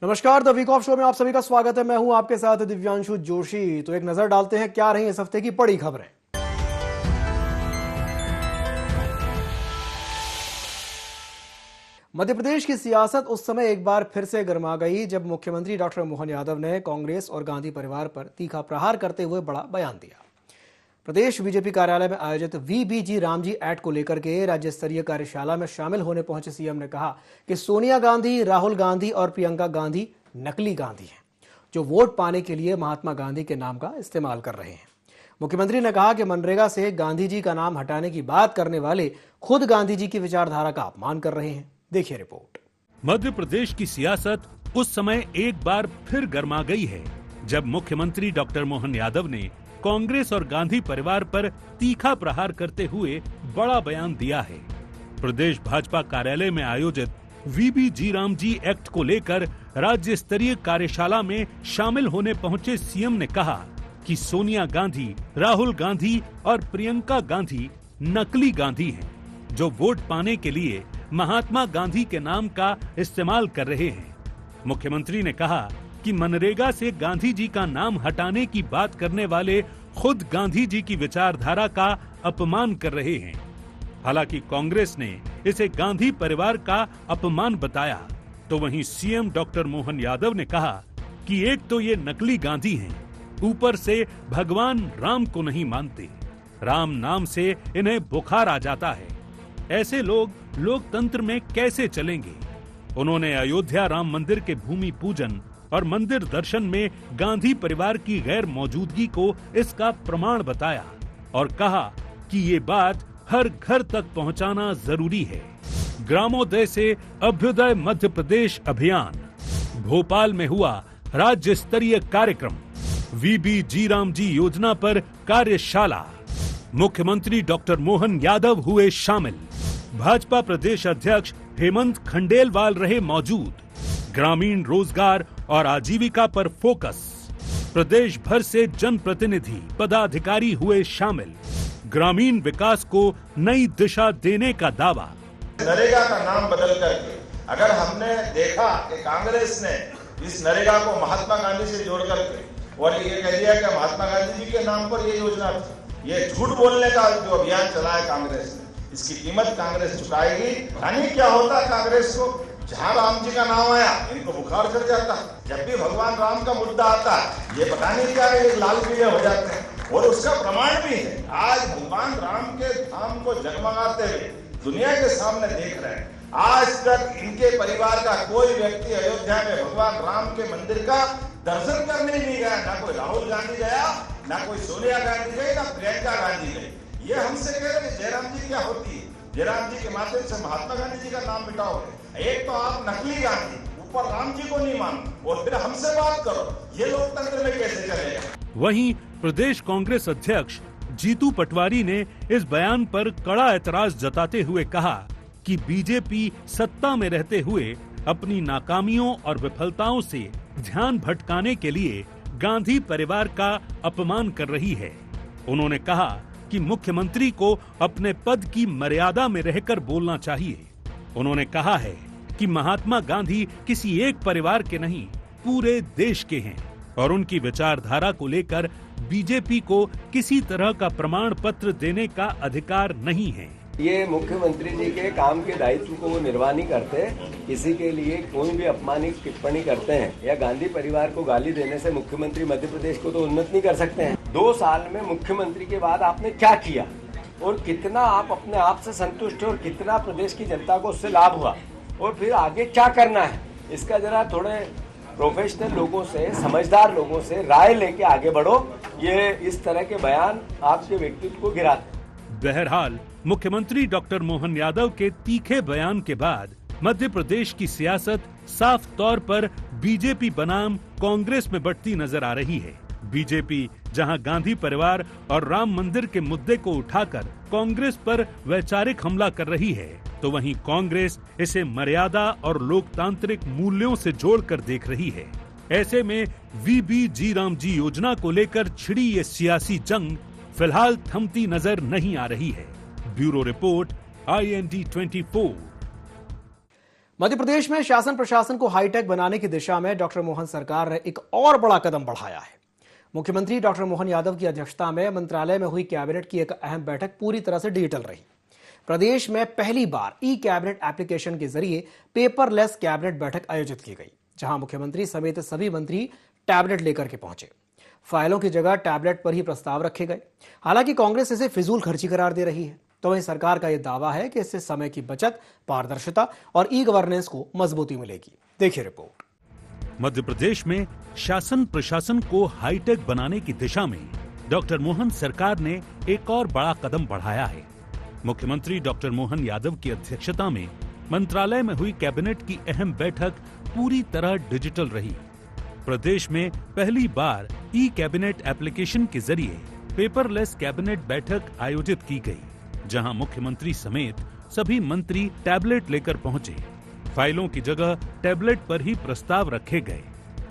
नमस्कार, the week of show में आप सभी का स्वागत है। मैं हूं आपके साथ दिव्यांशु जोशी। तो एक नजर डालते हैं क्या रही इस हफ्ते की बड़ी खबरें। मध्य प्रदेश की सियासत उस समय एक बार फिर से गर्मा गई जब मुख्यमंत्री डॉक्टर मोहन यादव ने कांग्रेस और गांधी परिवार पर तीखा प्रहार करते हुए बड़ा बयान दिया। प्रदेश बीजेपी कार्यालय में आयोजित वीबीजी रामजी एक्ट को लेकर के राज्य स्तरीय कार्यशाला में शामिल होने पहुंचे सीएम ने कहा कि सोनिया गांधी, राहुल गांधी और प्रियंका गांधी नकली गांधी हैं, जो वोट पाने के लिए महात्मा गांधी के नाम का इस्तेमाल कर रहे हैं। मुख्यमंत्री ने कहा कि मनरेगा से गांधी जी का नाम हटाने की बात करने वाले खुद गांधी जी की विचारधारा का अपमान कर रहे हैं। देखिए रिपोर्ट। मध्य प्रदेश की सियासत उस समय एक बार फिर गर्मा गई है जब मुख्यमंत्री डॉक्टर मोहन यादव ने कांग्रेस और गांधी परिवार पर तीखा प्रहार करते हुए बड़ा बयान दिया है। प्रदेश भाजपा कार्यालय में आयोजित वीबीजी रामजी एक्ट को लेकर राज्य स्तरीय कार्यशाला में शामिल होने पहुंचे सीएम ने कहा कि सोनिया गांधी, राहुल गांधी और प्रियंका गांधी नकली गांधी हैं, जो वोट पाने के लिए महात्मा गांधी के नाम का इस्तेमाल कर रहे हैं। मुख्यमंत्री ने कहा कि मनरेगा से गांधी जी का नाम हटाने की बात करने वाले खुद गांधी जी की विचारधारा का अपमान कर रहे हैं। हालांकि कांग्रेस ने इसे गांधी परिवार का अपमान बताया, तो वहीं सीएम डॉक्टर मोहन यादव ने कहा कि एक तो ये नकली गांधी हैं, ऊपर से भगवान राम को नहीं मानते, राम नाम से इन्हें बुखार आ जाता है। ऐसे लोग लोकतंत्र में कैसे चलेंगे? उन्होंने अयोध्या राम मंदिर के भूमि पूजन और मंदिर दर्शन में गांधी परिवार की गैर मौजूदगी को इसका प्रमाण बताया और कहा कि ये बात हर घर तक पहुंचाना जरूरी है। ग्रामोदय से अभ्युदय मध्य प्रदेश अभियान, भोपाल में हुआ राज्य स्तरीय कार्यक्रम, वीबीजी रामजी योजना पर कार्यशाला, मुख्यमंत्री डॉक्टर मोहन यादव हुए शामिल, भाजपा प्रदेश अध्यक्ष हेमंत खंडेलवाल रहे मौजूद, ग्रामीण रोजगार और आजीविका पर फोकस, प्रदेश भर से जनप्रतिनिधि पदाधिकारी हुए शामिल, ग्रामीण विकास को नई दिशा देने का दावा। नरेगा का नाम बदल करके अगर हमने देखा कि कांग्रेस ने इस नरेगा को महात्मा गांधी से जोड़ करके और ये कह दिया कि महात्मा गांधी जी के नाम पर ये योजना थी, ये झूठ बोलने का जो अभियान चला है कांग्रेस ने, इसकी कीमत कांग्रेस चुकाएगी। यानी क्या होता है कांग्रेस को, जहाँ राम जी का नाम आया इनको बुखार चढ़ जाता है, जब भी भगवान राम का मुद्दा आता है ये पता नहीं क्या है, लाल पीले हो जाते हैं। और उसका प्रमाण भी है, आज भगवान राम के धाम को जगमगाते हुए दुनिया के सामने देख रहे हैं। आज तक इनके परिवार का कोई व्यक्ति अयोध्या में भगवान राम के मंदिर का दर्शन करने नहीं गया, ना कोई राहुल गांधी गया, ना कोई सोनिया गांधी गई, ना प्रियंका गांधी गई। ये हमसे कह रहे हैं जयराम जी क्या होती है, जयराम जी के माध्यम से महात्मा गांधी जी का नाम मिटाओगे। एक तो आप नकली गांधी, ऊपर राम जी को नहीं मानो और फिर हमसे बात करो, ये लोकतंत्र में कैसे चलेगा? वहीं प्रदेश कांग्रेस अध्यक्ष जीतू पटवारी ने इस बयान पर कड़ा एतराज जताते हुए कहा कि बीजेपी सत्ता में रहते हुए अपनी नाकामियों और विफलताओं से ध्यान भटकाने के लिए गांधी परिवार का अपमान कर रही है। उन्होंने कहा कि मुख्यमंत्री को अपने पद की मर्यादा में रहकर बोलना चाहिए। उन्होंने कहा है कि महात्मा गांधी किसी एक परिवार के नहीं, पूरे देश के हैं और उनकी विचारधारा को लेकर बीजेपी को किसी तरह का प्रमाण पत्र देने का अधिकार नहीं है। ये मुख्यमंत्री जी के काम के दायित्व को वो निर्वाह नहीं करते, किसी के लिए कोई भी अपमानित टिप्पणी करते हैं या गांधी परिवार को गाली देने से मुख्यमंत्री मध्य प्रदेश को तो उन्नत नहीं कर सकते हैं। 2 साल में मुख्यमंत्री के बाद आपने क्या किया और कितना आप अपने आप से संतुष्ट हो और कितना प्रदेश की जनता को उससे लाभ हुआ और फिर आगे क्या करना है, इसका जरा थोड़े प्रोफेशनल लोगों से, समझदार लोगों से राय लेके आगे बढ़ो। ये इस तरह के बयान आपके व्यक्तित्व को गिराते। बहरहाल मुख्यमंत्री डॉक्टर मोहन यादव के तीखे बयान के बाद मध्य प्रदेश की सियासत साफ तौर पर बीजेपी बनाम कांग्रेस में बढ़ती नजर आ रही है। बीजेपी जहां गांधी परिवार और राम मंदिर के मुद्दे को उठाकर कांग्रेस पर वैचारिक हमला कर रही है, तो वहीं कांग्रेस इसे मर्यादा और लोकतांत्रिक मूल्यों से जोड़कर देख रही है। ऐसे में वीबीजी रामजी योजना को लेकर छिड़ी ये सियासी जंग फिलहाल थमती नजर नहीं आ रही है। Bureau report, IND 24। Madhya Pradesh में शासन प्रशासन को हाईटेक बनाने की दिशा में डॉक्टर मोहन सरकार ने एक और बड़ा कदम बढ़ाया है। मुख्यमंत्री डॉक्टर मोहन यादव की अध्यक्षता में मंत्रालय में हुई कैबिनेट की एक अहम बैठक पूरी तरह से डिजिटल रही। प्रदेश में पहली बार ई कैबिनेट एप्लीकेशन के जरिए पेपरलेस कैबिनेट बैठक आयोजित की गई, जहां मुख्यमंत्री समेत सभी मंत्री टैबलेट लेकर के पहुंचे। फाइलों की जगह टैबलेट पर ही प्रस्ताव रखे गए। हालांकि कांग्रेस इसे फिजूल खर्ची करार दे रही है, तो वहीं सरकार का यह दावा है कि इससे समय की बचत, पारदर्शिता और ई गवर्नेंस को मजबूती मिलेगी। देखिए रिपोर्ट। मध्य प्रदेश में शासन प्रशासन को हाईटेक बनाने की दिशा में डॉक्टर मोहन सरकार ने एक और बड़ा कदम बढ़ाया है। मुख्यमंत्री डॉक्टर मोहन यादव की अध्यक्षता में मंत्रालय में हुई कैबिनेट की अहम बैठक पूरी तरह डिजिटल रही। प्रदेश में पहली बार ई कैबिनेट एप्लीकेशन के जरिए पेपरलेस कैबिनेट बैठक आयोजित की गई, जहां मुख्यमंत्री समेत सभी मंत्री टैबलेट लेकर पहुंचे। फाइलों की जगह टैबलेट पर ही प्रस्ताव रखे गए,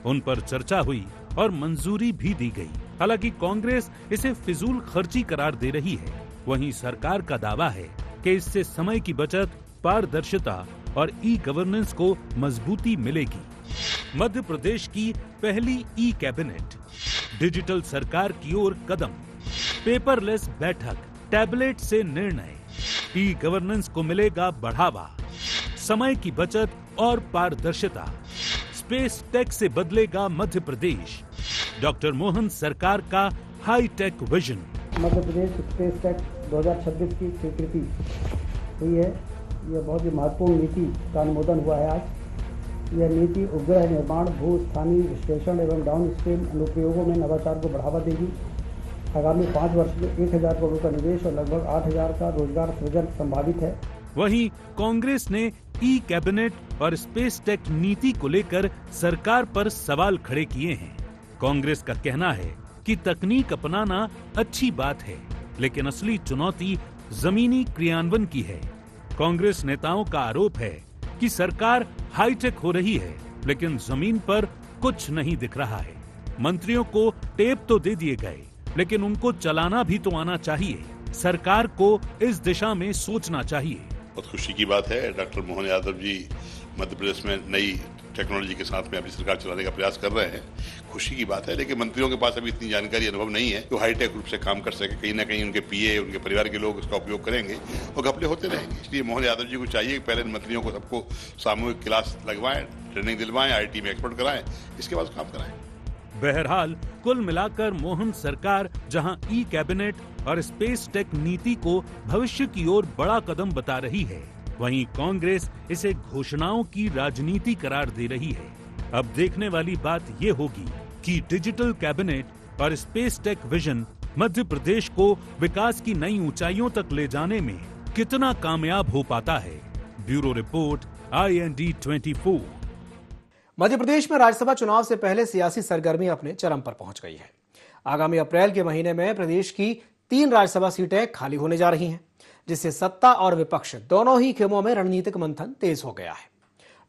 उन पर चर्चा हुई और मंजूरी भी दी गई। हालांकि कांग्रेस इसे फिजूल खर्ची करार दे रही है, वहीं सरकार का दावा है कि इससे समय की बचत, पारदर्शिता और ई गवर्नेंस को मजबूती मिलेगी। मध्य प्रदेश की पहली ई कैबिनेट, डिजिटल सरकार की ओर कदम, पेपरलेस बैठक, टैबलेट से निर्णय, ई गवर्नेंस को मिलेगा बढ़ावा, समय की बचत और पारदर्शिता, स्पेस टेक से बदलेगा मध्य प्रदेश। डॉक्टर मोहन सरकार का high tech vision. Madhya Pradesh space tech 2026 की स्वीकृति हुई है। यह बहुत ही महत्वपूर्ण नीति का अनुमोदन हुआ है आज। यह नीति उपग्रह निर्माण, भू स्थानीय विश्लेषण एवं डाउन स्ट्रीम अनुप्रयोगों में नवाचार को बढ़ावा देगी। आगामी 5 वर्ष में 1000 करोड़ का निवेश और लगभग 8000 का रोजगार सृजन संभावित है। वहीं कांग्रेस ने ई कैबिनेट और स्पेस टेक नीति को लेकर सरकार पर सवाल खड़े किए हैं। कांग्रेस का कहना है कि तकनीक अपनाना अच्छी बात है, लेकिन असली चुनौती जमीनी क्रियान्वयन की है। कांग्रेस नेताओं का आरोप है कि सरकार हाईटेक हो रही है, लेकिन जमीन पर कुछ नहीं दिख रहा है। मंत्रियों को टेप तो दे दिए गए, लेकिन उनको चलाना भी तो आना चाहिए। सरकार को इस दिशा में सोचना चाहिए। बहुत खुशी की बात है, डॉक्टर मोहन यादव जी मध्य प्रदेश में नई टेक्नोलॉजी के साथ में अपनी सरकार चलाने का प्रयास कर रहे हैं। खुशी की बात है, लेकिन मंत्रियों के पास अभी इतनी जानकारी, अनुभव नहीं है तो हाईटेक रूप से काम कर सके। कहीं ना कहीं उनके पीए, उनके परिवार के लोग उसका उपयोग करेंगे और घपले होते रहेंगे। इसलिए मोहन यादव जी को चाहिए कि पहले मंत्रियों को सबको सामूहिक क्लास लगवाएं, ट्रेनिंग दिलवाएं, आईटी में एक्सपर्ट कराएं, इसके बाद काम कराएं। बहरहाल कुल मिलाकर मोहन सरकार जहां ई कैबिनेट और स्पेस टेक नीति को भविष्य की ओर बड़ा कदम बता रही है, वहीं कांग्रेस इसे घोषणाओं की राजनीति करार दे रही है। अब देखने वाली बात ये होगी कि डिजिटल कैबिनेट और space tech vision Madhya Pradesh को विकास की नई ऊंचाइयों तक ले जाने में कितना कामयाब हो पाता है। Bureau report, IND 24। Madhya Pradesh में राज्यसभा चुनाव से पहले सियासी सरगर्मी अपने चरम पर पहुंच गई है। आगामी अप्रैल के महीने में प्रदेश की 3 राज्यसभा सीटें खाली होने जा रही हैं, जिससे सत्ता और विपक्ष दोनों ही खेमों में रणनीतिक मंथन तेज हो गया है।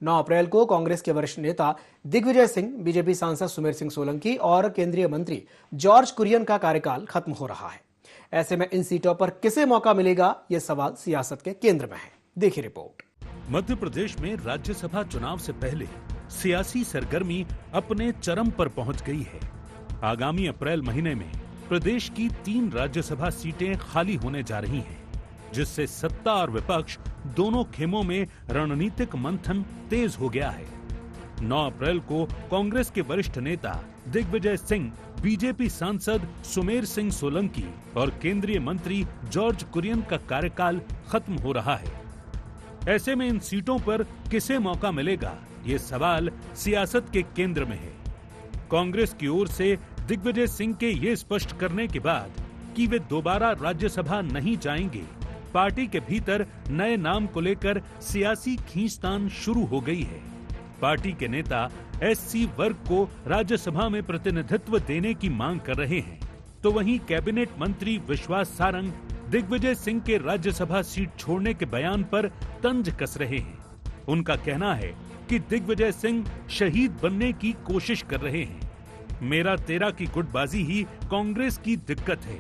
9 अप्रैल को कांग्रेस के वरिष्ठ नेता दिग्विजय सिंह, बीजेपी सांसद सुमेर सिंह सोलंकी और केंद्रीय मंत्री जॉर्ज कुरियन का कार्यकाल खत्म हो रहा है। ऐसे में इन सीटों पर किसे मौका मिलेगा, यह सवाल सियासत के केंद्र में है। देखिए रिपोर्ट। मध्य प्रदेश में राज्यसभा चुनाव से पहले सियासी सरगर्मी अपने चरम पर पहुंच गई है। आगामी अप्रैल महीने में प्रदेश की 3 राज्यसभा सीटें खाली होने जा रही हैं, जिससे सत्ता और विपक्ष दोनों खेमों में रणनीतिक मंथन तेज हो गया है। 9 अप्रैल को कांग्रेस के वरिष्ठ नेता दिग्विजय सिंह, बीजेपी सांसद सुमेर सिंह सोलंकी और केंद्रीय मंत्री जॉर्ज कुरियन का कार्यकाल खत्म हो रहा है। ऐसे में इन सीटों पर किसे मौका मिलेगा, ये सवाल सियासत के केंद्र में है। कांग्रेस की ओर से दिग्विजय सिंह के ये स्पष्ट करने के बाद कि वे दोबारा राज्यसभा नहीं जाएंगे, पार्टी के भीतर नए नाम को लेकर सियासी खींचतान शुरू हो गई है। पार्टी के नेता SC वर्ग को राज्यसभा में प्रतिनिधित्व देने की मांग कर रहे हैं, तो वहीं कैबिनेट मंत्री विश्वास सारंग दिग्विजय सिंह के राज्यसभा सीट छोड़ने के बयान पर तंज कस रहे हैं। उनका कहना है कि दिग्विजय सिंह शहीद बनने की कोशिश कर रहे हैं। मेरा तेरा की गुटबाजी ही कांग्रेस की दिक्कत है।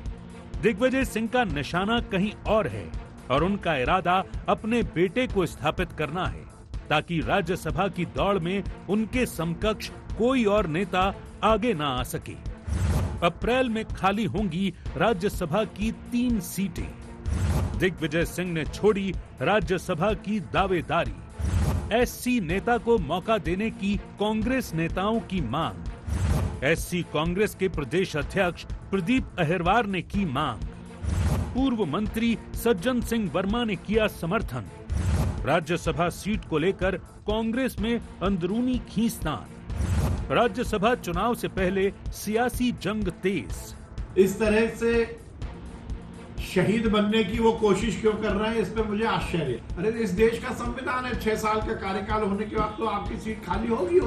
दिग्विजय सिंह का निशाना कहीं और है और उनका इरादा अपने बेटे को स्थापित करना है। ताकि राज्यसभा की दौड़ में उनके समकक्ष कोई और नेता आगे ना आ सके। अप्रैल में खाली होंगी राज्यसभा की 3 सीटें। दिग्विजय सिंह ने छोड़ी राज्यसभा की दावेदारी। एससी नेता को मौका देने की कांग्रेस नेताओं की मांग। एससी कांग्रेस के प्रदेश अध्यक्ष प्रदीप अहिरवार ने की मांग। पूर्व मंत्री सज्जन सिंह वर्मा ने किया समर्थन। राज्यसभा सीट को लेकर कांग्रेस में अंदरूनी खींचतान। राज्यसभा चुनाव से पहले सियासी जंग तेज। इस तरह से शहीद बनने की वो कोशिश क्यों कर रहे हैं, इस पर मुझे आश्चर्य है। अरे इस देश का संविधान है, 6 साल का कार्यकाल होने के बाद तो आपकी सीट खाली होगी,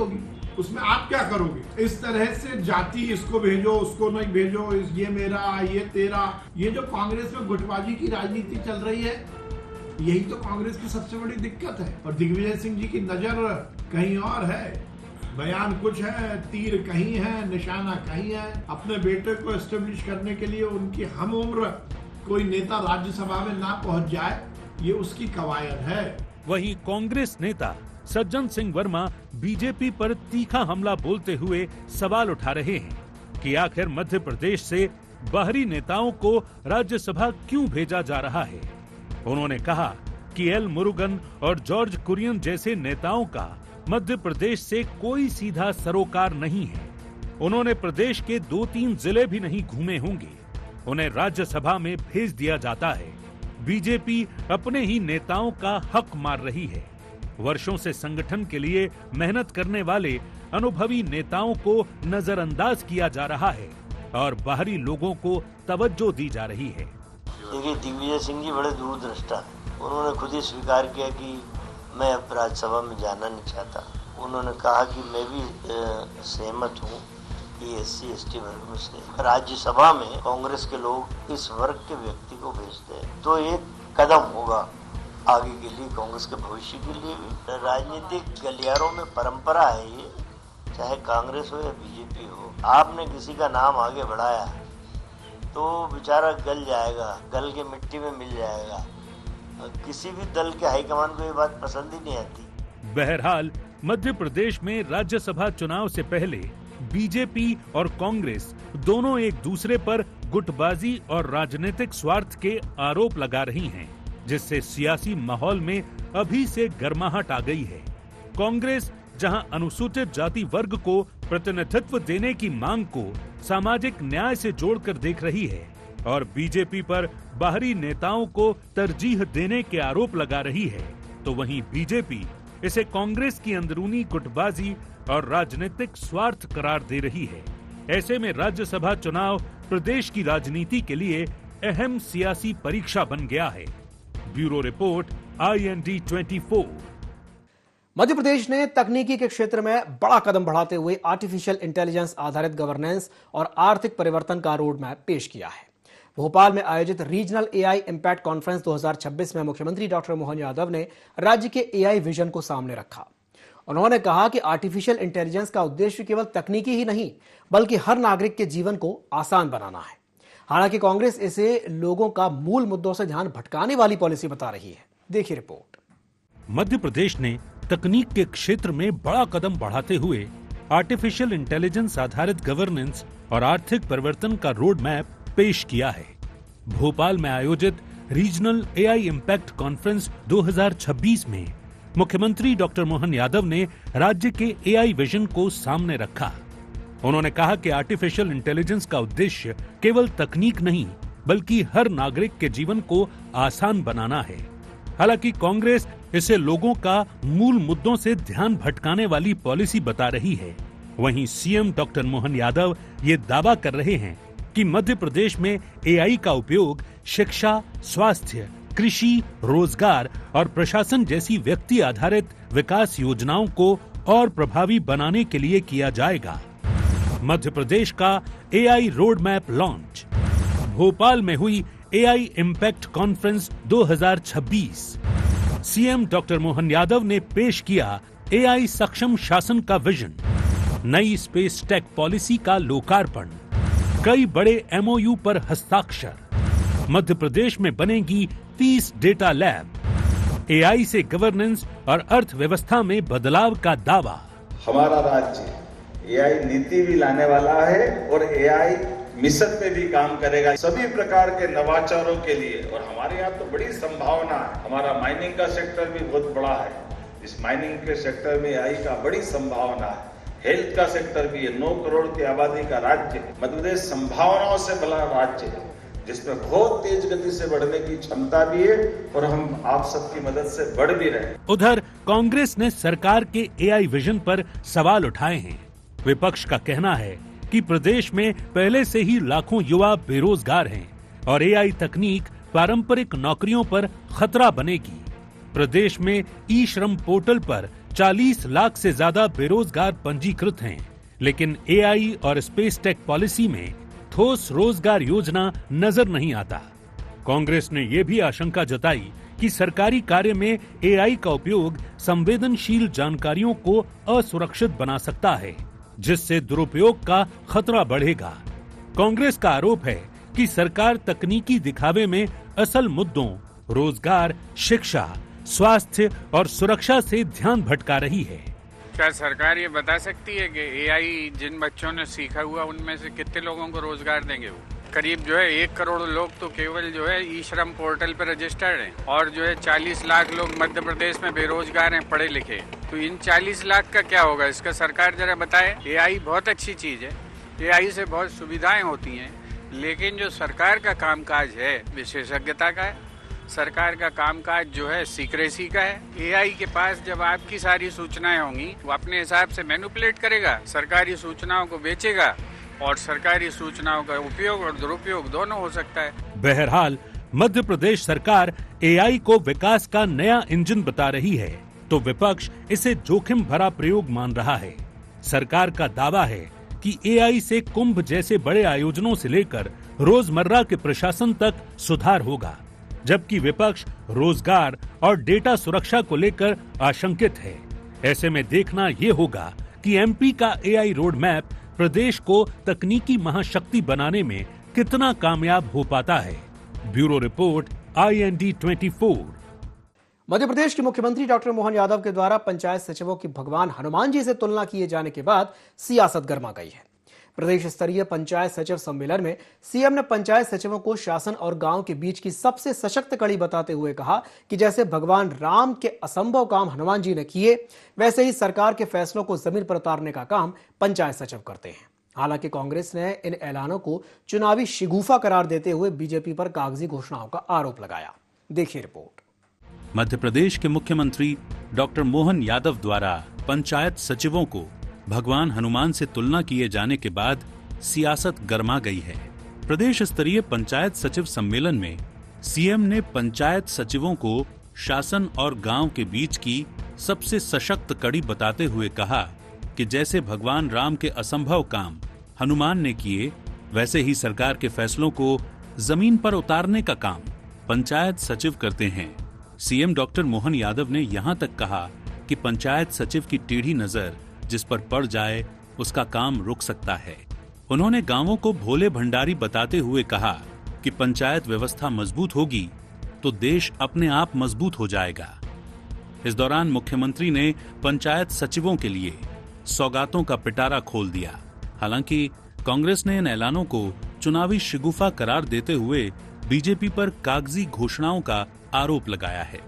उसमें आप क्या करोगे? इस तरह से जाति, इसको भेजो उसको नहीं भेजो, ये मेरा ये तेरा, ये जो कांग्रेस में गुटबाजी की राजनीति चल रही है, यही तो कांग्रेस की सबसे बड़ी दिक्कत है। और दिग्विजय सिंह जी की नजर कहीं और है, बयान कुछ है, तीर कहीं है, निशाना कहीं है। अपने बेटे को एस्टेब्लिश करने के लिए उनकी हम उम्र कोई नेता राज्यसभा में ना पहुंच जाए, ये उसकी कवायद है। वहीं कांग्रेस नेता सज्जन सिंह वर्मा बीजेपी पर तीखा हमला बोलते हुए सवाल उठा रहे हैं कि आखिर मध्य प्रदेश से बाहरी नेताओं को राज्यसभा क्यों भेजा जा रहा है। उन्होंने कहा कि एल मुरुगन और जॉर्ज कुरियन जैसे नेताओं का मध्य प्रदेश से कोई सीधा सरोकार नहीं है। उन्होंने प्रदेश के 2-3 जिले भी नहीं घूमे होंगे, उन्हें राज्यसभा में भेज दिया जाता है। बीजेपी अपने ही नेताओं का हक मार रही है। वर्षों से संगठन के लिए मेहनत करने वाले अनुभवी नेताओं को नजरअंदाज किया जा रहा है और बाहरी लोगों को तवज्जो दी जा रही है। देखिए, दिग्विजय सिंह जी बड़े दूरदृष्टा, उन्होंने खुद ही स्वीकार किया कि मैं अब राज्यसभा में जाना नहीं चाहता। उन्होंने कहा कि मैं भी सहमत हूँ कि SC ST वर्ग में से राज्यसभा में कांग्रेस के लोग इस वर्ग के व्यक्ति को भेजते हैं तो एक कदम होगा आगे के लिए, कांग्रेस के भविष्य के लिए भी। राजनीतिक गलियारों में परंपरा है ये, चाहे कांग्रेस हो या बीजेपी हो। आपने किसी का नाम आगे बढ़ाया तो बेचारा गल जाएगा, गल के मिट्टी में मिल जाएगा। किसी भी दल के हाईकमान को ये बात पसंद ही नहीं आती। बहरहाल मध्य प्रदेश में राज्यसभा चुनाव से पहले बीजेपी और कांग्रेस दोनों एक दूसरे पर गुटबाजी और राजनीतिक स्वार्थ के आरोप लगा रही हैं, जिससे सियासी माहौल में अभी से गर्माहट आ गई है। कांग्रेस जहां अनुसूचित जाति वर्ग को प्रतिनिधित्व देने की मांग को सामाजिक न्याय से जोड़कर देख रही है और बीजेपी पर बाहरी नेताओं को तरजीह देने के आरोप लगा रही है, तो वहीं बीजेपी इसे कांग्रेस की अंदरूनी गुटबाजी और राजनीतिक स्वार्थ करार दे रही है। ऐसे में राज्यसभा चुनाव प्रदेश की राजनीति के लिए अहम सियासी परीक्षा बन गया है। Bureau report, IND 24। Madhya Pradesh ने तकनीकी के क्षेत्र में बड़ा कदम बढ़ाते हुए आर्टिफिशियल इंटेलिजेंस आधारित गवर्नेंस और आर्थिक परिवर्तन का रोड मैप पेश किया है। भोपाल में आयोजित रीजनल AI इम्पैक्ट कॉन्फ्रेंस 2026 में मुख्यमंत्री डॉक्टर मोहन यादव ने राज्य के AI विजन को सामने रखा। उन्होंने कहा कि आर्टिफिशियल इंटेलिजेंस का उद्देश्य केवल तकनीकी ही नहीं, बल्कि हर नागरिक के जीवन को आसान बनाना है। हालांकि कांग्रेस इसे लोगों का मूल मुद्दों से ध्यान भटकाने वाली पॉलिसी बता रही है। देखिए रिपोर्ट। मध्य प्रदेश ने तकनीक के क्षेत्र में बड़ा कदम बढ़ाते हुए आर्टिफिशियल इंटेलिजेंस आधारित गवर्नेंस और आर्थिक परिवर्तन का रोड मैप पेश किया है। भोपाल में आयोजित रीजनल AI इम्पैक्ट कॉन्फ्रेंस 2026 में मुख्यमंत्री डॉक्टर मोहन यादव ने राज्य के AI विजन को सामने रखा। उन्होंने कहा कि आर्टिफिशियल इंटेलिजेंस का उद्देश्य केवल तकनीक नहीं, बल्कि हर नागरिक के जीवन को आसान बनाना है। हालांकि कांग्रेस इसे लोगों का मूल मुद्दों से ध्यान भटकाने वाली पॉलिसी बता रही है। वहीं सीएम डॉक्टर मोहन यादव ये दावा कर रहे हैं कि मध्य प्रदेश में AI का उपयोग शिक्षा, स्वास्थ्य, कृषि, रोजगार और प्रशासन जैसी व्यक्ति आधारित विकास योजनाओं को और प्रभावी बनाने के लिए किया जाएगा। मध्य प्रदेश का AI road map launch. Bhopal में हुई AI impact conference 2026। CM doctor Mohan Yadav ने पेश किया AI सक्षम शासन का विजन। नई स्पेस टेक पॉलिसी का लोकार्पण। कई बड़े MOU पर हस्ताक्षर। मध्य प्रदेश में बनेगी 30 डेटा लैब। एआई से गवर्नेंस और अर्थव्यवस्था में बदलाव का दावा। हमारा राज्य एआई नीति भी लाने वाला है और एआई मिशन पे भी काम करेगा सभी प्रकार के नवाचारों के लिए। और हमारे यहाँ तो बड़ी संभावना है। हमारा माइनिंग का सेक्टर भी बहुत बड़ा है। इस माइनिंग के सेक्टर में एआई का बड़ी संभावना है। हेल्थ का सेक्टर भी है। 9 करोड़ की आबादी का राज्य मध्य प्रदेश संभावनाओं से भरा राज्य है, जिसमें बहुत तेज गति से बढ़ने की क्षमता भी है और हम आप सबकी मदद से बढ़ भी रहे हैं। उधर कांग्रेस ने सरकार के एआई विजन पर सवाल उठाए हैं। विपक्ष का कहना है कि प्रदेश में पहले से ही लाखों युवा बेरोजगार हैं और एआई तकनीक पारंपरिक नौकरियों पर खतरा बनेगी। प्रदेश में ई श्रम पोर्टल पर 40 लाख से ज्यादा बेरोजगार पंजीकृत हैं, लेकिन एआई और स्पेस टेक पॉलिसी में ठोस रोजगार योजना नजर नहीं आता। कांग्रेस ने ये भी आशंका जताई कि सरकारी कार्य में एआई का उपयोग संवेदनशील जानकारियों को असुरक्षित बना सकता है, जिससे दुरुपयोग का खतरा बढ़ेगा। कांग्रेस का आरोप है कि सरकार तकनीकी दिखावे में असल मुद्दों रोजगार, शिक्षा, स्वास्थ्य और सुरक्षा से ध्यान भटका रही है। क्या सरकार ये बता सकती है कि एआई जिन बच्चों ने सीखा हुआ उनमें से कितने लोगों को रोजगार देंगे? वो करीब 1 करोड़ लोग तो केवल ई श्रम पोर्टल पर रजिस्टर्ड हैं और 40 लाख लोग मध्य प्रदेश में बेरोजगार हैं, पढ़े लिखे। तो इन 40 लाख का क्या होगा? इसका सरकार जरा बताए। एआई बहुत अच्छी चीज है, एआई से बहुत सुविधाएं होती हैं, लेकिन जो सरकार का कामकाज है विशेषज्ञता का है। सरकार का कामकाज सीक्रेसी का है। एआई के पास जब आपकी सारी सूचनाएं होंगी, वो अपने हिसाब से मैनिपुलेट करेगा, सरकारी सूचनाओं को बेचेगा और सरकारी सूचनाओं का उपयोग और दुरुपयोग दोनों हो सकता है। बहरहाल मध्य प्रदेश सरकार एआई को विकास का नया इंजन बता रही है, तो विपक्ष इसे जोखिम भरा प्रयोग मान रहा है। सरकार का दावा है कि एआई से कुंभ जैसे बड़े आयोजनों से लेकर रोजमर्रा के प्रशासन तक सुधार होगा, जबकि विपक्ष रोजगार और डेटा सुरक्षा को लेकर आशंकित है। ऐसे में देखना ये होगा कि एमपी का एआई रोड मैप प्रदेश को तकनीकी महाशक्ति बनाने में कितना कामयाब हो पाता है। Bureau report, IND 24। Madhya Pradesh के मुख्यमंत्री डॉक्टर मोहन यादव के द्वारा पंचायत सचिवों की भगवान हनुमान जी से तुलना किए जाने के बाद सियासत गर्मा गई है। प्रदेश स्तरीय पंचायत सचिव सम्मेलन में सीएम ने पंचायत सचिवों को शासन और गांव के बीच की सबसे सशक्त कड़ी बताते हुए कहा कि जैसे भगवान राम के असंभव काम हनुमान जी ने किए, वैसे ही सरकार के फैसलों को जमीन पर उतारने का काम पंचायत सचिव करते हैं। हालांकि कांग्रेस ने इन ऐलानों को चुनावी शिगुफा करार देते हुए बीजेपी पर कागजी घोषणाओं का आरोप लगाया। देखिए रिपोर्ट। मध्य प्रदेश के मुख्यमंत्री डॉक्टर मोहन यादव द्वारा पंचायत सचिवों को भगवान हनुमान से तुलना किए जाने के बाद सियासत गर्मा गई है। प्रदेश स्तरीय पंचायत सचिव सम्मेलन में सीएम ने पंचायत सचिवों को शासन और गांव के बीच की सबसे सशक्त कड़ी बताते हुए कहा कि जैसे भगवान राम के असंभव काम हनुमान ने किए, वैसे ही सरकार के फैसलों को जमीन पर उतारने का काम पंचायत सचिव करते हैं। सीएम डॉक्टर मोहन यादव ने यहां तक कहा कि पंचायत सचिव की टेढ़ी नजर जिस पर पड़ जाए उसका काम रुक सकता है। उन्होंने गांवों को भोले भंडारी बताते हुए कहा कि पंचायत व्यवस्था मजबूत होगी तो देश अपने आप मजबूत हो जाएगा। इस दौरान मुख्यमंत्री ने पंचायत सचिवों के लिए सौगातों का पिटारा खोल दिया। हालांकि कांग्रेस ने इन ऐलानों को चुनावी शिगुफा करार देते हुए बीजेपी पर कागजी घोषणाओं का आरोप लगाया है,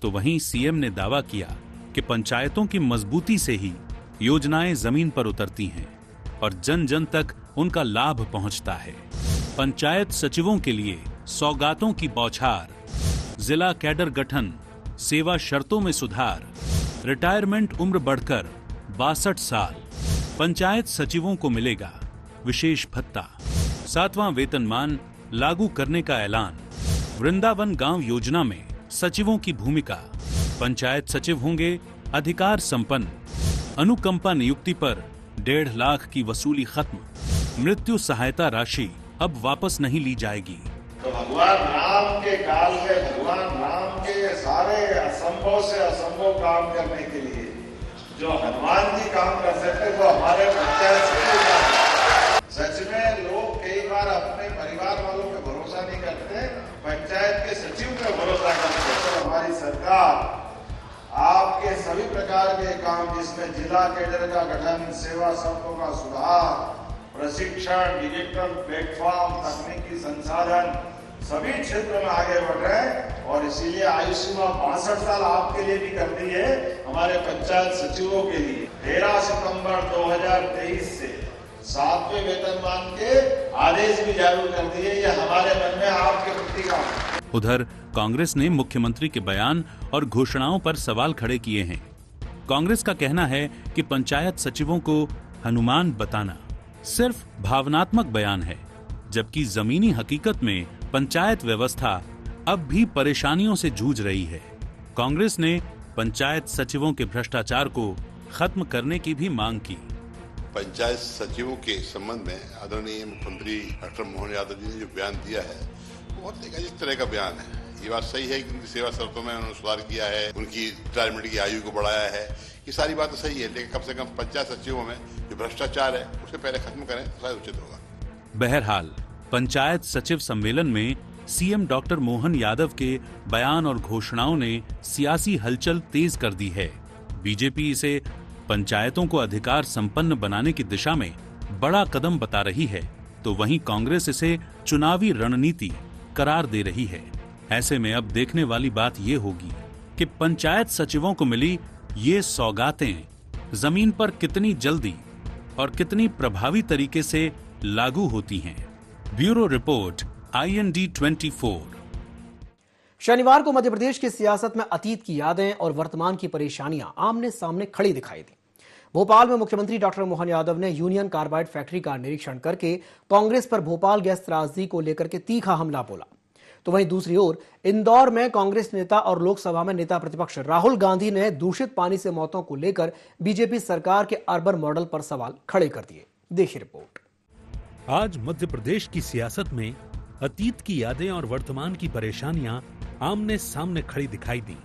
तो वहीं सीएम ने दावा किया कि पंचायतों की मजबूती से ही योजनाएं जमीन पर उतरती हैं और जन जन तक उनका लाभ पहुंचता है। पंचायत सचिवों के लिए सौगातों की बौछार, जिला कैडर गठन, सेवा शर्तों में सुधार, रिटायरमेंट उम्र बढ़कर 62 साल, पंचायत सचिवों को मिलेगा विशेष भत्ता, 7वां वेतनमान लागू करने का ऐलान, वृंदावन गांव योजना में सचिवों की भूमिका, पंचायत सचिव होंगे अधिकार संपन्न, अनुकंपा नियुक्ति पर 1.5 लाख की वसूली खत्म, मृत्यु सहायता राशि अब वापस नहीं ली जाएगी। तो भगवान राम के काल में भगवान राम के सारे असंभव से असंभव काम करने के लिए जो हनुमान जी काम कर सकते वो हमारे पंचायत सचिव। सच में लोग कई बार अपने परिवार वालों पे भरोसा नहीं करते, पंचायत के सचिव पे भरोसा करते। तो हमारी सरकार जिला केडर का गठन, सेवा सड़कों का सुधार, प्रशिक्षण, डिजिटल प्लेटफॉर्म, तकनीकी संसाधन, सभी क्षेत्रों में आगे बढ़ रहे हैं। और इसीलिए आयु सीमा 62 साल आपके लिए भी कर दी है, हमारे पंचायत सचिवों के लिए 13 सितंबर 2023 से 7वें वेतनमान के आदेश भी जारी कर दिए। ये हमारे मन में आपके प्रति का। उधर कांग्रेस ने मुख्यमंत्री के बयान और घोषणाओं पर सवाल खड़े किए हैं। कांग्रेस का कहना है कि पंचायत सचिवों को हनुमान बताना सिर्फ भावनात्मक बयान है, जबकि जमीनी हकीकत में पंचायत व्यवस्था अब भी परेशानियों से जूझ रही है। कांग्रेस ने पंचायत सचिवों के भ्रष्टाचार को खत्म करने की भी मांग की। पंचायत सचिवों के संबंध में आदरणीय मुख्यमंत्री डॉक्टर मोहन यादव जी ने जो बयान दिया है, बहुत एक अजीब तरह का बयान है। ये बात सही है कि उनकी सेवा शर्तों में उन्होंने सुधार किया है, उनकी रिटायरमेंट की आयु को बढ़ाया है, ये सारी बातें सही है, लेकिन कम से कम पंचायत सचिवों में जो भ्रष्टाचार है उसे पहले खत्म करें तो शायद उचित होगा। बहरहाल पंचायत सचिव सम्मेलन में सीएम डॉक्टर मोहन यादव के बयान और घोषणाओं ने सियासी हलचल तेज कर दी है। बीजेपी इसे पंचायतों को अधिकार संपन्न बनाने की दिशा में बड़ा कदम बता रही है, तो वहीं कांग्रेस इसे चुनावी रणनीति करार दे रही है। ऐसे में अब देखने वाली बात ये होगी कि पंचायत सचिवों को मिली ये सौगातें जमीन पर कितनी जल्दी और कितनी प्रभावी तरीके से लागू होती हैं। Bureau report IND 24। शनिवार को मध्य प्रदेश की सियासत में अतीत की यादें और वर्तमान की परेशानियां आमने सामने खड़ी दिखाई दी। भोपाल में मुख्यमंत्री डॉक्टर मोहन यादव ने यूनियन कार्बाइड फैक्ट्री का निरीक्षण करके कांग्रेस पर भोपाल गैस त्रासदी को लेकर के तीखा हमला बोला। तो वहीं दूसरी ओर इंदौर में कांग्रेस नेता और लोकसभा में नेता प्रतिपक्ष राहुल गांधी ने दूषित पानी से मौतों को लेकर बीजेपी सरकार के अर्बन मॉडल पर सवाल खड़े कर दिए। देखिए रिपोर्ट। आज मध्य प्रदेश की सियासत में अतीत की यादें और वर्तमान की परेशानियां आमने सामने खड़ी दिखाई दी।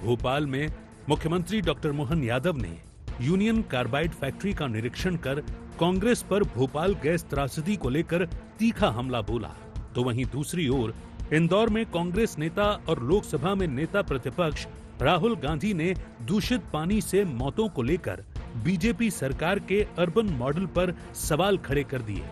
भोपाल में मुख्यमंत्री डॉक्टर मोहन यादव ने यूनियन कार्बाइड फैक्ट्री का निरीक्षण कर कांग्रेस पर भोपाल गैस त्रासदी को लेकर तीखा हमला बोला। तो वहीं दूसरी ओर इंदौर में कांग्रेस नेता और लोकसभा में नेता प्रतिपक्ष राहुल गांधी ने दूषित पानी से मौतों को लेकर बीजेपी सरकार के अर्बन मॉडल पर सवाल खड़े कर दिए।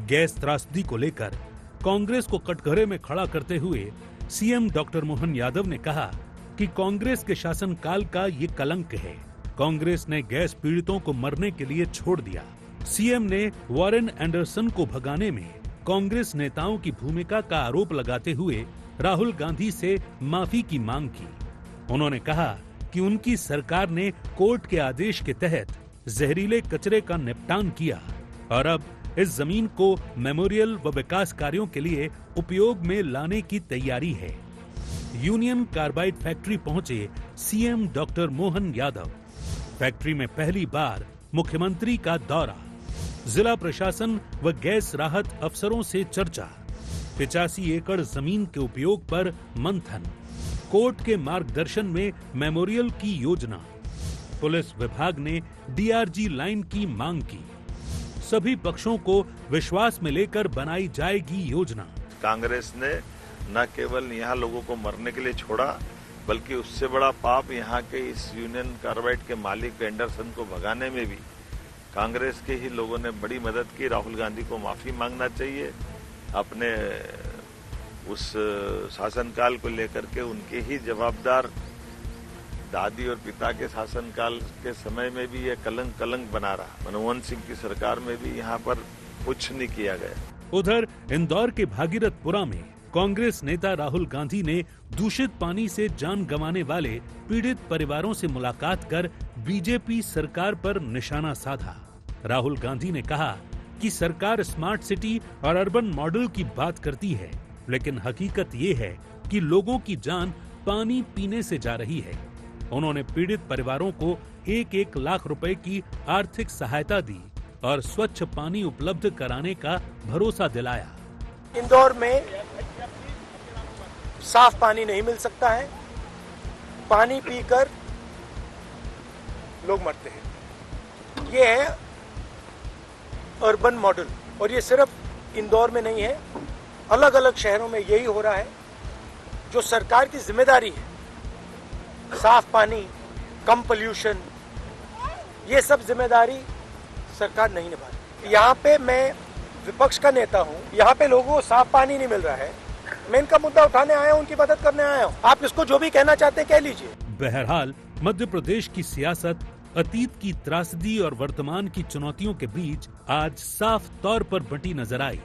गैस त्रासदी को लेकर कांग्रेस को कटघरे में खड़ा करते हुए सीएम डॉक्टर मोहन यादव ने कहा कि कांग्रेस के शासनकाल का ये कलंक है। कांग्रेस ने गैस पीड़ितों को मरने के लिए छोड़ दिया। सीएम ने वॉरेन एंडरसन को भगाने में कांग्रेस नेताओं की भूमिका का आरोप लगाते हुए राहुल गांधी से माफी की मांग की। उन्होंने कहा कि उनकी सरकार ने कोर्ट के आदेश के तहत जहरीले कचरे का निपटान किया और अब इस जमीन को मेमोरियल व विकास कार्यों के लिए उपयोग में लाने की तैयारी है। यूनियन कार्बाइड फैक्ट्री पहुंचे CM doctor Mohan Yadav. Factory में पहली बार मुख्यमंत्री का दौरा, जिला प्रशासन व गैस राहत अफसरों से चर्चा, 85 एकड़ जमीन के उपयोग पर मंथन, कोर्ट के मार्गदर्शन में मेमोरियल की योजना, पुलिस विभाग ने DRG लाइन की मांग की। सभी पक्षों को विश्वास में लेकर बनाई जाएगी योजना। कांग्रेस ने न केवल यहाँ लोगों को मरने के लिए छोड़ा, बल्कि उससे बड़ा पाप यहाँ के इस यूनियन कार्बाइड के मालिक एंडरसन को भगाने में भी कांग्रेस के ही लोगों ने बड़ी मदद की। राहुल गांधी को माफी मांगना चाहिए। अपने उस शासनकाल को लेकर के उनके ही जवाबदार दादी और पिता के शासनकाल के समय में भी ये कलंक बना रहा। मनमोहन सिंह की सरकार में भी यहाँ पर कुछ नहीं किया गया। उधर इंदौर के भागीरथपुरा में कांग्रेस नेता राहुल गांधी ने दूषित पानी से जान गंवाने वाले पीड़ित परिवारों से मुलाकात कर बीजेपी सरकार पर निशाना साधा। राहुल गांधी ने कहा कि सरकार स्मार्ट सिटी और अर्बन मॉडल की बात करती है, लेकिन हकीकत ये है कि लोगों की जान पानी पीने से जा रही है। उन्होंने पीड़ित परिवारों को 1-1 लाख रुपए की आर्थिक सहायता दी और स्वच्छ पानी उपलब्ध कराने का भरोसा दिलाया। इंदौर में साफ पानी नहीं मिल सकता है, पानी पीकर लोग मरते हैं। ये है अर्बन मॉडल और ये सिर्फ इंदौर में नहीं है, अलग अलग शहरों में यही हो रहा है। जो सरकार की जिम्मेदारी है, साफ पानी, कम पोल्यूशन, ये सब जिम्मेदारी सरकार नहीं निभा रही। यहाँ पे मैं विपक्ष का नेता हूँ, यहाँ पे लोगों को साफ पानी नहीं मिल रहा है, मैं इनका मुद्दा उठाने आया हूँ, उनकी मदद करने आया हूँ। आप इसको जो भी कहना चाहते हैं कह लीजिए। बहरहाल मध्य प्रदेश की सियासत अतीत की त्रासदी और वर्तमान की चुनौतियों के बीच आज साफ तौर पर बंटी नजर आई।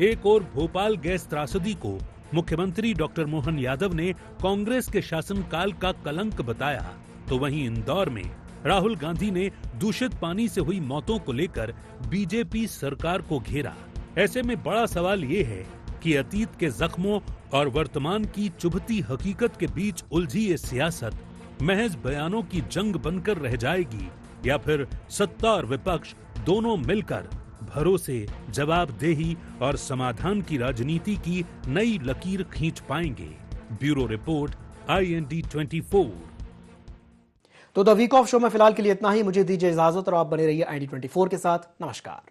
एक ओर भोपाल गैस त्रासदी को मुख्यमंत्री डॉक्टर मोहन यादव ने कांग्रेस के शासनकाल का कलंक बताया, तो वहीं इंदौर में राहुल गांधी ने दूषित पानी से हुई मौतों को लेकर बीजेपी सरकार को घेरा। ऐसे में बड़ा सवाल ये है कि अतीत के जख्मों और वर्तमान की चुभती हकीकत के बीच उलझी ये सियासत महज बयानों की जंग बनकर रह जाएगी या फिर सत्ता और विपक्ष दोनों मिलकर भरोसे, जवाबदेही और समाधान की राजनीति की नई लकीर खींच पाएंगे। Bureau report, IND 24। तो द वीक ऑफ शो में फिलहाल के लिए इतना ही। मुझे दीजिए इजाजत और आप बने रहिए IND 24 के साथ। नमस्कार।